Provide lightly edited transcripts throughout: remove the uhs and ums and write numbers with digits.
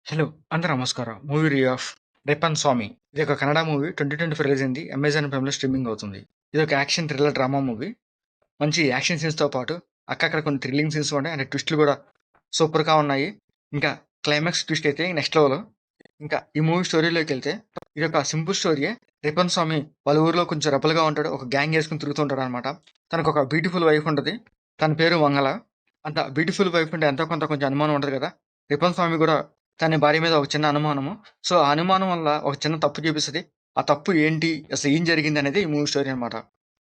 Hello! అందరూ నమస్కారం. Movie review of 'rape and స్వామి'. ఇది ఒక కన్నడ మూవీ 2024 రిలీజ్ అయింది. అమెజాన్ ప్రైమ్‌లో స్ట్రీమింగ్ అవుతుంది. ఇది ఒక యాక్షన్ థ్రిల్లర్ డ్రామా మూవీ. మంచి యాక్షన్ సీన్స్‌తో పాటు అక్కక్కడ కొన్ని థ్రిల్లింగ్ సీన్స్ ఉన్నాయి. అండ్ ట్విస్ట్‌లు కూడా సూపర్‌గా ఉన్నాయి. ఇంకా క్లైమాక్స్ ట్విస్ట్ అయితే నెక్స్ట్ లెవెల్. ఇంకా ఈ మూవీ స్టోరీలోకెళ్తే ఇది ఒక సింపుల్ స్టోరీయే. 'రేపన్ స్వామి' వాళ్ళ ఊర్లో కొంచెం రెబెల్‌గా ఉంటాడు. ఒక గ్యాంగ్ ఏసుకొని తిరుగుతూ ఉంటాడనమాట. తనకొక బ్యూటిఫుల్ వైఫ్ ఉంటది. తన పేరు మంగళ. అంత బ్యూటిఫుల్ వైఫ్ అంటే ఎంతో కొంత కొంచెం అనుమానం ఉంటది కదా! 'రిపన్ స్వామి' కూడా తన భార్య మీద ఒక చిన్న అనుమానము. సో, ఆ అనుమానం వల్ల ఒక చిన్న తప్పు చూపిస్తది. ఆ తప్పు ఏంటి? అసలు ఏం జరిగిందనేది ఈ మూవీ స్టోరీ అనమాట.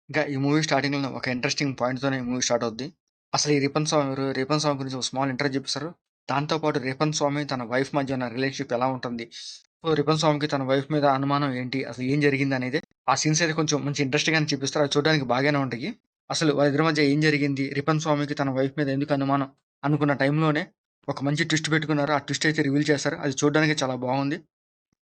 ఇంకా ఈ మూవీ స్టార్టింగ్‌లో ఒక ఇంట్రెస్టింగ్ పాయింట్‌తోనే ఈ మూవీ స్టార్ట్ అవుద్ది. అసలు ఈ 'రిపన్ స్వామి' ఎవరు? 'రిపన్ స్వామి' గురించి ఒక స్మాల్ ఇంట్రో చూపిస్తారు. దాంతో పాటు 'రిపన్ స్వామి' తన వైఫ్ మధ్య ఉన్న రిలేషన్‌షిప్ ఎలా ఉంటుంది? సో, 'రిపన్ స్వామికి' తన వైఫ్ మీద అనుమానం ఏంటి? అసలు ఏం జరిగిందనేది ఆ సీన్స్ అయితే కొంచెం మంచి ఇంట్రెస్టింగ్‌గానే చూపిస్తారు. అవి చూడడానికి బాగానే ఉంటాయి. అసలు వాళ్ళిద్దరి మధ్య ఏం జరిగింది? 'రిపన్ స్వామికి' తన వైఫ్ మీద ఎందుకు అనుమానం? అనుకున్న టైంలోనే ఒక మంచి ట్విస్ట్ పెట్టుకున్నారు. ఆ ట్విస్ట్ అయితే రివీల్ చేశారు. అది చూడడానికి చాలా బాగుంది.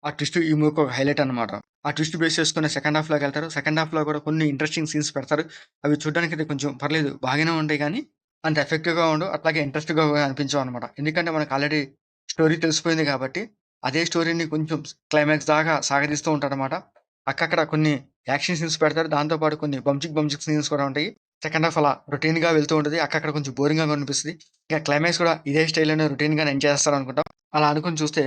ఆ ట్విస్ట్ ఈ మూవీకి ఒక హైలైట్ అన్నమాట. ఆ ట్విస్ట్ బేస్ చేసుకొని సెకండ్ హాఫ్‌లోకెళ్తారు. సెకండ్ హాఫ్‌లో కూడా కొన్ని ఇంట్రెస్టింగ్ సీన్స్ పెడతారు. అవి చూడడానికైతే కొంచెం పర్లేదు బాగానే ఉంటాయి గానీ, అంత ఎఫెక్టివ్‌గా ఉండవు. అట్లాగే ఇంట్రెస్ట్‌గా కూడా అనిపించవన్నమాట. ఎందుకంటే మనకు ఆల్రెడీ స్టోరీ తెలిసిపోయింది కాబట్టి, అదే స్టోరీని కొంచెం క్లైమాక్స్ దాకా సాగదీస్తూ ఉంటాడన్నమాట. అక్కక్కడ కొన్ని యాక్షన్ సీన్స్ పెడతారు. దాంతో పాటు కొన్ని బంచిక్ సీన్స్ కూడా ఉంటాయి. సెకండ్ హాఫ్ అలా రొటీన్‌గా వెళ్తూ ఉంటది. అక్కక్కడ కొంచెం బోరింగ్‌గా అనిపిస్తది. ఇక క్లైమాక్స్ కూడా ఇదే స్టైల్‌లోనే రొటీన్‌గానే ఎండ్ చేస్తారనుకుంటాం. అలా అనుకుని చూస్తే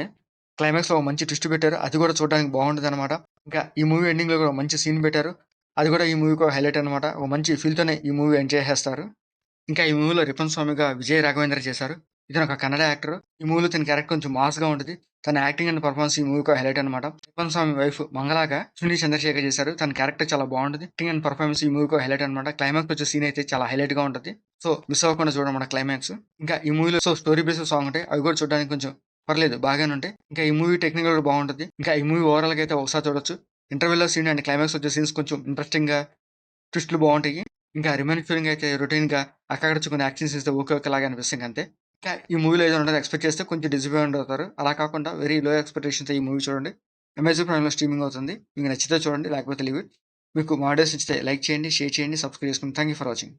క్లైమాక్స్‌లో ఒక మంచి ట్విస్ట్ పెట్టారు. అది కూడా చూడడానికి బాగుంటదనమాట. ఇంకా ఈ మూవీ ఎండింగ్‌లో కూడా మంచి సీన్ పెట్టారు. అది కూడా ఈ మూవీకి ఒక హైలైట్ అనమాట. ఒక మంచి ఫీల్‌తోనే ఈ మూవీ ఎండ్ చేసేస్తారు. ఇంకా ఈ మూవీలో 'రిపన్ స్వామి'గా విజయ్ రాఘవేంద్ర చేశారు. ఇతనొక కన్నడ యాక్టర్. ఈ మూవీలో ఇతని క్యారెక్టర్ కొంచెం మాస్‌గా ఉంటది. తన యాక్టింగ్ అండ్ పెర్ఫార్మన్స్ ఈ మూవీకి ఒక హైలైట్ అనమాట. 'రిపన్ స్వామి' వైఫ్ మంగళగా సునీల్ చంద్రశేఖర్ చేశారు. తన క్యారెక్టర్ చాలా బాగుంటది. యాక్టింగ్ అండ్ పెర్ఫార్మన్స్ ఈ మూవీకి ఒక హైలైట్ అనమాట. క్లైమాక్స్ వచ్చే సీన్ అయితే చాలా హైలైట్‌గా ఉంటది. సో, మిస్ అవ్వకుండా చూడమన్నమాట క్లైమాక్స్. ఇంకా ఈ మూవీలో స్టోరీ బేస్డ్ సాంగ్ ఉంటాయి. అవి కూడా చూడడానికి కొంచెం పర్లేదు బాగానే ఉంటాయి. ఇంకా ఈ మూవీ టెక్నికల్ కూడా బాగుంటది. ఇంకా ఈ మూవీ ఓవరాల్‌గా అయితే ఒకసారి చూడొచ్చు. ఇంటర్వెల్‌లో సీన్ అండ్ క్లైమాక్స్ వచ్చే సీన్స్ కొంచెం ఇంట్రెస్టింగ్‌గా ట్విస్ట్‌లు బావుంటాయి. ఇంకా రిమైనింగ్ ఫీలింగ్ అయితే రొటీన్‌గా అక్కడక్కడ కొన్ని యాక్షన్ సీన్స్ ఓకే ఓకేలాగా అనిపిస్తాయి ఇంకంతే. ఇంకా ఈ మూవీలో ఏదైనా ఉంటది ఎక్స్‌పెక్ట్ చేస్తే కొంచెం డిసప్పాయింట్ అవుతారు. అలా కాకుండా వెరీ లో ఎక్స్‌పెక్టేషన్‌తో ఈ మూవీ చూడండి. అమెజాన్ ప్రైమ్‌లో స్ట్రీమింగ్ అవుతుంది. మీకు నచ్చితే చూడండి లేకపోతే లీవ్ ఇట్. మీకు మా వీడియోస్ నచ్చితే లైక్ చేయండి, షేర్ చేయండి, సబ్స్క్రైబ్ చేసుకోండి. Thank you for watching.